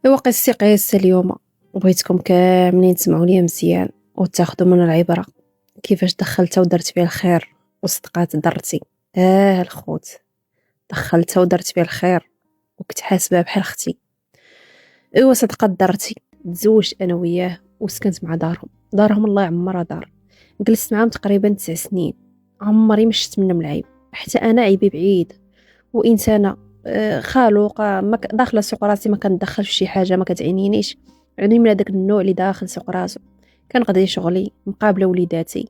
إوا قصتي قيسة اليوم، وبغيتكم كاملين تسمعوا ليا مزيان وتاخذوا من العبرة. كيفاش دخلتها ودرت فيها الخير وصدقات درتي. الخوت، دخلتها ودرت فيها الخير وكنت حاسبها بحال اختي. إوا صدقات درتي، تزوجت انا وياه وسكنت مع دارهم الله يعمرها دار. جلست معاهم تقريبا 9 سنين، عمري ما شفت منهم العيب، حتى انا عيبي بعيد وانسانه خلوقه ما داخله سوق راسي، ما كندخل في شي حاجه ما كتعنينيش. يعني من هذاك النوع اللي داخل سوق راسو. كنقضي شغلي، مقابله وليداتي،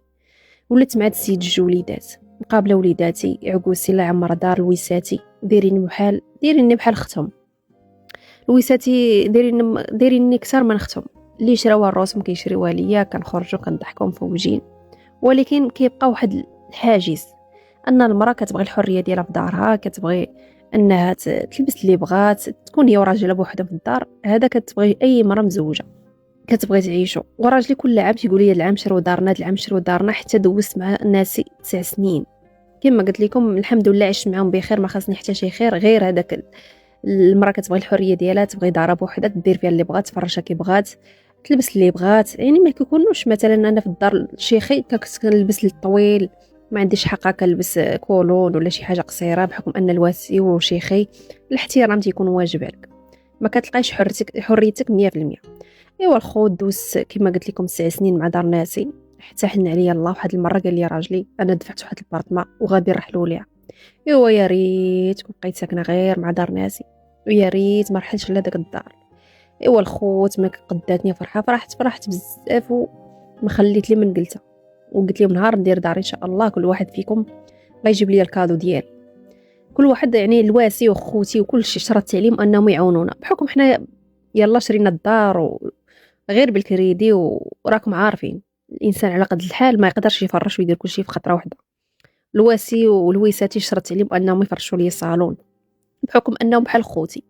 ولات مع السيد جوج وليدات، مقابله وليداتي عكوسي الله يعمر دار لويساتي، دايريني بحال اختهم. لويساتي دايريني كثر من اختهم، اللي شراوها الرسم كيشريوها ليا، كنخرجوا كنضحكوا مفوجين. ولكن كيبقى واحد الحاجز، ان المراه كتبغي الحريه ديالها في دارها، كتبغي انها تلبس اللي بغات، تكون هي وراجلها بوحدهم في الدار. هذا كتبغي اي مراه مزوجه، كتبغي تعيشوا. وراجلي كل عام تيقول لي العام شرو دارنا، العام شرو دارنا، حتى دوزت مع ناسي 9 سنين. كما قلت لكم الحمد لله عشت معاهم بخير، ما خاصني حتى شي خير غير هذاك. المراه كتبغي الحريه ديالها، تبغي دارها بوحدها، دير فيها اللي بغات، تفرشها كي بغات، تلبس اللي بغات. يعني ما كيكونوش مثلا انا في الدار شيخي كنلبس الطويل، ما عنديش حق كنلبس كولون ولا شي حاجه قصيره، بحكم ان الواسي وشيخي الاحترام تيكون واجب عليك، ما كتلقايش حريتك 100%. ايوا الخوت دوز كما قلت لكم 9 سنين مع دار ناسي، حتى حن عليا الله. واحد المره قال لي راجلي انا دفعت واحد البارطما وغادي نرحلوا ليها. ايوا يا ريت كون بقيت ساكنه غير مع دار ناسي، ويا ريت ما رحلتش لهداك الدار. ايوا الخوت ما قداتني فرحه، فرحت بزاف وما خليت لي من قلتها. وقلت لهم نهار ندير دار ان شاء الله كل واحد فيكم غيجيب لي الكادو ديالي. كل واحد يعني الواسي وخوتي وكل شيء شرطت عليهم انهم يعاونونا، بحكم حنا يلا شرينا الدار غير بالكريدي، وراكم عارفين الانسان على قد الحال ما يقدرش يفرش ويدير كل شيء في خطره واحده. الواسي والويساتي شرطت عليهم انهم يفرشوا لي الصالون، بحكم انهم بحال خوتي.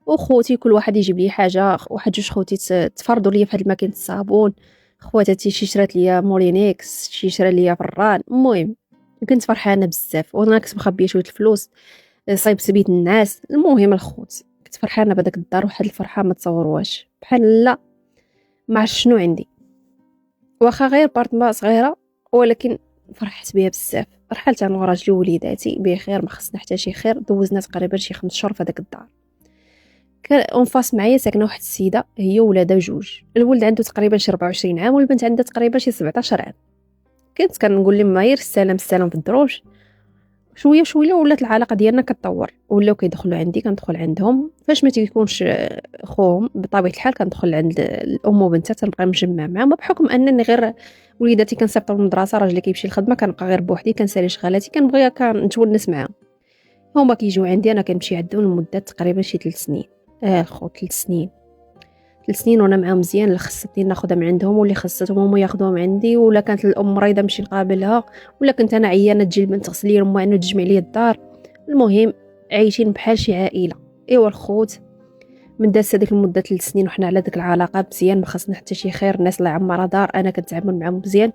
وخوتي كل واحد يجيب لي حاجه، واحد جوج خوتي تفرضوا لي في هاد الماكينه الصابون، خواتاتي شي شرات لي مولينيكس، شي شرا لي فران. المهم كنت فرحانه بزاف، وانا كنت مخبيه شويه الفلوس صايب سبيت الناس. المهم الخوت كنت فرحانه بهذاك الدار، واحد الفرحه ما تصوروهاش، بحال لا ما عرفت شنو عندي. واخا غير بارتما صغيره، ولكن فرحت بها بزاف. رحلت انا وراجلي ووليداتي بخير، ما خصنا حتى شي خير. دوزنا تقريبا شي 5 شهور في هذاك الدار. كان اونفاس معايا ساكنه واحد السيده، هي ولادها جوج، الولد عنده تقريبا شي 24 عام والبنت عندها تقريبا شي 17 عام. كنت كنقول لهم غير السلام السلام في الدروج. شويه شويه ولات العلاقه ديالنا كتطور، ولاو كيدخلوا عندي كندخل عندهم. فاش ما تيكونش خوهم بطبيعه الحال كندخل عند الام وبنتها، تنبقى مجمع معاهم، بحكم انني غير وليداتي كنصيفطوا للمدرسه، راجلي كيمشي للخدمه، كنبقى غير بوحدي كنسالي شغالاتي، كنبغي كنتونس معاهم. هما كيجيو عندي، انا كنمشي عندهم لمده تقريبا شي 3 سنين. الخو 3 سنين، 3 سنين وانا معاهم مزيان. اللي خصتني ناخذها من عندهم واللي خصتهم هما ياخذوها من عندي، ولا كانت الام مريضه نمشي نقابلها، ولا كنت انا عيانه تجي البنت تغسل لي الماء وتجمع لي الدار. المهم عايشين بحال شي عائله. ايوا الخوت من داز هذيك المده 3 سنين وحنا على ديك العلاقه مزيان، ما خصنا حتى شي خير. الناس الله يعمرها دار، انا كنتعامل معاهم مزيان.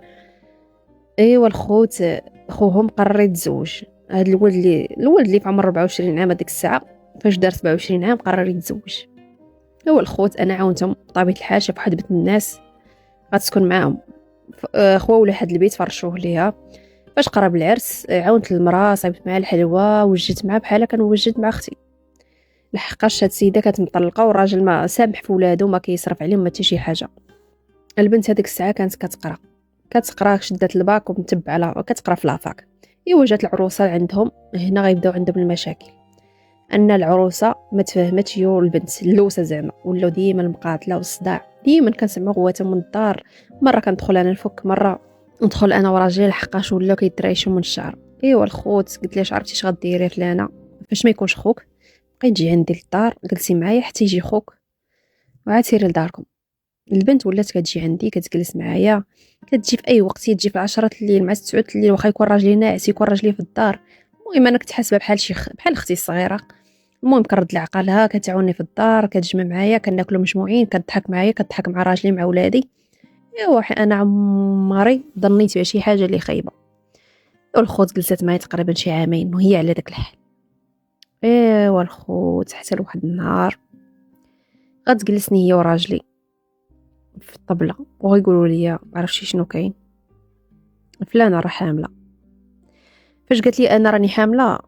ايوا الخوت خوهم قرر يتزوج. هذا الولد اللي في عمر 24 عام هذيك الساعه، فاش دار 27 عام قرر يتزوج. هو الخوت انا عاونتهم بطبيعه الحال، شاف واحد بنت الناس غتسكن معاهم، خوا ولا حد البيت فرشوه ليها. فاش قرب العرس عاونت المراه، صايبت معها الحلوى، وجدت معها بحال كنوجد مع اختي. لحقاش هاد السيده كانت مطلقه، والراجل ما سامح في ولادو، ما كيصرف عليهم ما حتى شي حاجه. البنت هذيك الساعه كانت كتقرا شدات الباك ومتبعه كتقرا في لافاك. ايوا جات العروسه عندهم هنا، غيبداو عندهم المشاكل. ان العروسه ما تفهمتش هي والبنت اللوسه زعما، ولاو ديما المقاتله والصداع. ديما كنسمعوا غواتهم من الدار، مره كندخل انا نفك، مره ندخل انا وراجلي، لحقاش ولاو كيتريشوا من الشعر. ايوا الخوت قلت لها عرفتي اش غديري فلانه؟ فاش ما يكونش خوك بقي تجي عندي للدار، جلسي معايا حتى يجي خوك وعاد سيري لداركم. البنت ولات كتجي عندي كتجلس معايا، كتجي في اي وقت، تجي في 10 الليل مع 9 الليل، واخا يكون راجلي ناعس يكون راجلي في الدار. المهم انا كنت حاسبه بحال بحال اختي الصغيره. المهم كرد لعقلها، كتعاوني في الدار، كتجمع معايا، كناكلوا مجموعين، كتضحك معايا، كتضحك مع راجلي مع ولادي. ايوا انا عمري ظنيت بشي حاجه اللي خايبه. والخوت جلست معايا تقريبا شي عامين وهي على داك الحال. ايوا الخوت حتى لواحد النهار غتجلسني هي وراجلي في الطبله وغيقولوا لي عرفتي شنو كاين، فلانه راه حامله. فاش قالت لي انا راني حامله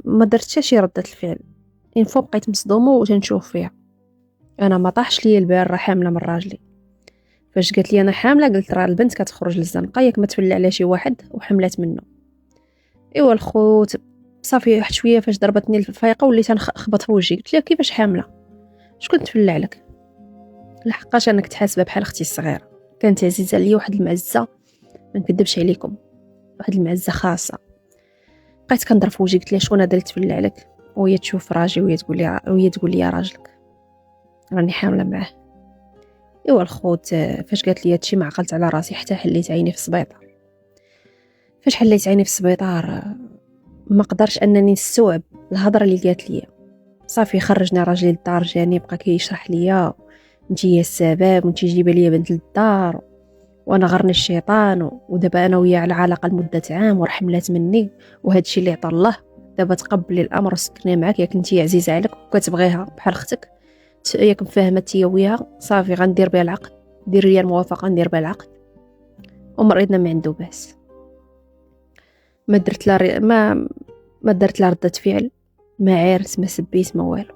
ما درت حتى شي رده الفعل، ان فوا بقيت مصدومه وتنشوف فيها. انا ما طاحش ليا البال راه حامله من راجلي. فاش قالت لي انا حامله قلت راه البنت كتخرج للزنقه ياك ما تفلى على شي واحد وحملات منه. ايوا الخوت صافي واحد شويه فاش ضربتني الفايقه وليت نخبط في وجهي. قلت لها كيفاش حامله؟ شكون تفلى عليك؟ لحقاش انا كنت حاسبه بحال اختي الصغيره، كانت عزيزه عليا واحد المعزه ما نكذبش عليكم، واحد المعزه خاصه. بقيت كنضرب في وجهي قلت لها شكون هذا اللي تفلى عليك؟ وهي تشوف راجي وهي تقول لي يا راجلك راني حامله معاه. ايوا الخوت فاش قالت لي هادشي ما عقلت على راسي حتى حليت عيني في السبيطار. فاش حليت عيني في السبيطار ما قدرش انني نستوعب الهضره اللي قالت لي. صافي خرجنا راجلي للدار، جاني بقى كيشرح ليا انتي هي السبب وانتي جايبه ليا بنت للدار وانا غرني الشيطان ودابا انا وياه على علاقه لمده عام ورحملات مني وهادشي اللي عطا الله. دابا تقبلي الامر وسكني معاك ياك انتي عزيزه عليك وكتبغيها بحال اختك ياك مفاهمتي وياها. صافي غندير بها العقد، دير لي الموافقه ندير بها العقد ومريضنا ما عنده باس. ما درت لا ما درت لا ردة فعل، ما عارت ما سبيت ما والو.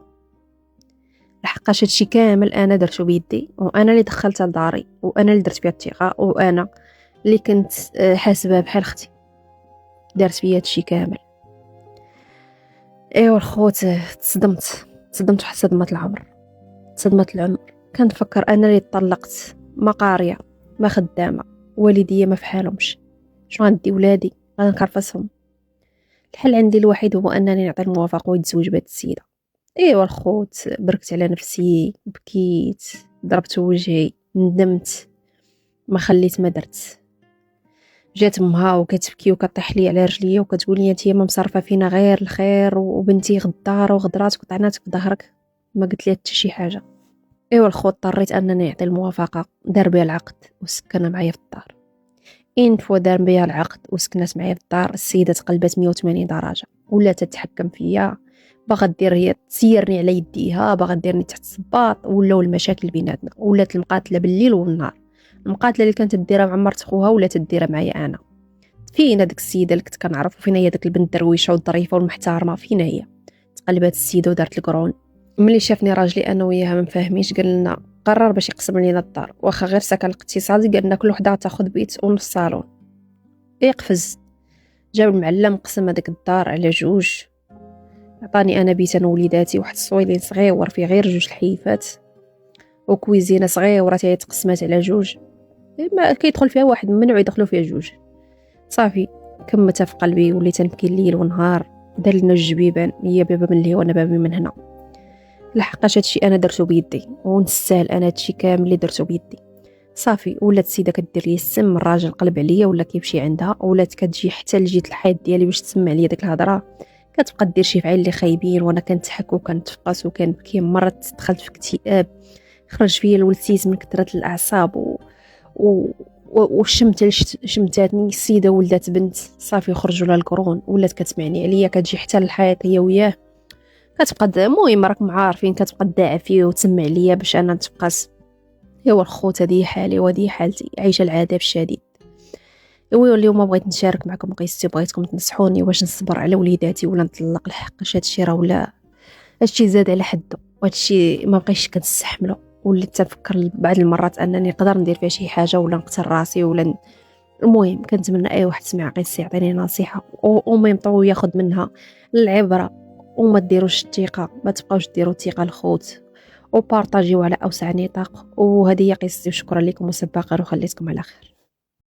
لحقاش هادشي كامل انا درتو بيدي وانا اللي دخلتها لداري وانا اللي درت فيها الثقه وانا اللي كنت حاسبها بحال اختي. دارت فيا هادشي كامل. ايوا الخوت تصدمت واحد صدمه العمر. كنفكر انا اللي طلقت، ما قاريه ما خدامه، والديا ما فحالهمش، شنو غندي ولادي غنكرفسهم. الحل عندي الوحيد هو انني نعطي الموافقه ويتزوج بهاد السيده. ايوا الخوت بركت على نفسي، بكيت، ضربت وجهي، ندمت، ما خليت ما درت. جات امها وكتبكي وكطيح لي على رجليا وكتقول لي انت ما مصرفه فينا غير الخير وبنتي غداره وغدراتك وطعناتك في ظهرك. ما قلت لي حتى شي حاجه. ايوا الخوت اضطريت انني نعطي الموافقه، دار بها العقد وسكن معايا في الدار. ان فوا دار بها العقد وسكنات معايا في الدار السيده تقلبت 180 درجه، ولا تتحكم فيا، باغا دير هي تسيرني على يديها، باغا ديرني تحت الصباط. ولاو المشاكل بيناتنا، ولات المقاتله بالليل والنهار. المقاتله اللي كانت ديرها مع مرت خوها ولا تديرها معايا انا. فين هذيك السيده اللي كنت كنعرف، وفين هي ديك البنت الدرويشه والظريفه والمحترمه؟ فين هي؟ تقلبات السيده ودارت القرون. ملي شافني راجلي انا وياها ما مفاهمينش قال لنا قرر باش يقسم لينا الدار، واخا غير سكن الاقتصادي قال لنا كل وحده تاخذ بيت ونص صالون. يقفز جاب المعلم قسم هذيك الدار على جوج، عطاني انا بيت انا وليداتي، واحد الصويلين صغيور فيه غير جوج الحيفات وكويزينه صغيره حتى تقسمات على جوج، ما كيدخل فيها واحد من منو يدخلوا فيها جوج. صافي كمتها في قلبي وليت نبكي الليل والنهار. دار لنا جوج بيبان، هي بابا من لهي وانا بابي من هنا. لحقاش هادشي انا درتو بيدي ونستاهل انا هادشي كامل اللي درتو بيدي. صافي ولات السيده كدير لي السم، الراجل قلب عليا ولا كيمشي عندها، ولات كتجي حتى لجيت الحيط ديالي باش تسمع ليا ديك الهضره. كتبقى دير شي فعل اللي خايبين وانا كنتحك وكنتفقس وكنبكي. مرات دخلت في اكتئاب، خرج فيا الولتيز من كثره الاعصاب والشمت شمتاتني السيده ولدات بنت. صافي خرجوا لها القرون، ولات كتسمعني عليا، كتجي حتى للحيط هي وياه. كتبقى المهم راكم عارفين كتبقى تداعى فيه وتسمع ليا باش انا نتفقس. ايوا الخوت هذه حالي وهذه حالتي، عايشه العذاب الشديد. ايوا اليوم بغيت نشارك معكم قصتي، بغيتكم تنصحوني واش نصبر على وليداتي ولا نطلق. لحقاش هادشي راه ولا هادشي زاد على حده، وهادشي ما بقيتش كنستحمله. وليت تنفكر بعض المرات انني نقدر ندير فيها شي حاجه ولا نقتل راسي المهم كنتمنى اي واحد سمع قصتي يعطيني نصيحه وميم طو ياخذ منها العبره. وما ديروش الثقه، ما تبقاوش ديروا الثقه الخوت، وبارطاجيو على اوسع نطاق. وهذه هي قصتي، وشكرا لكم وسباقا وخليتكم على خير.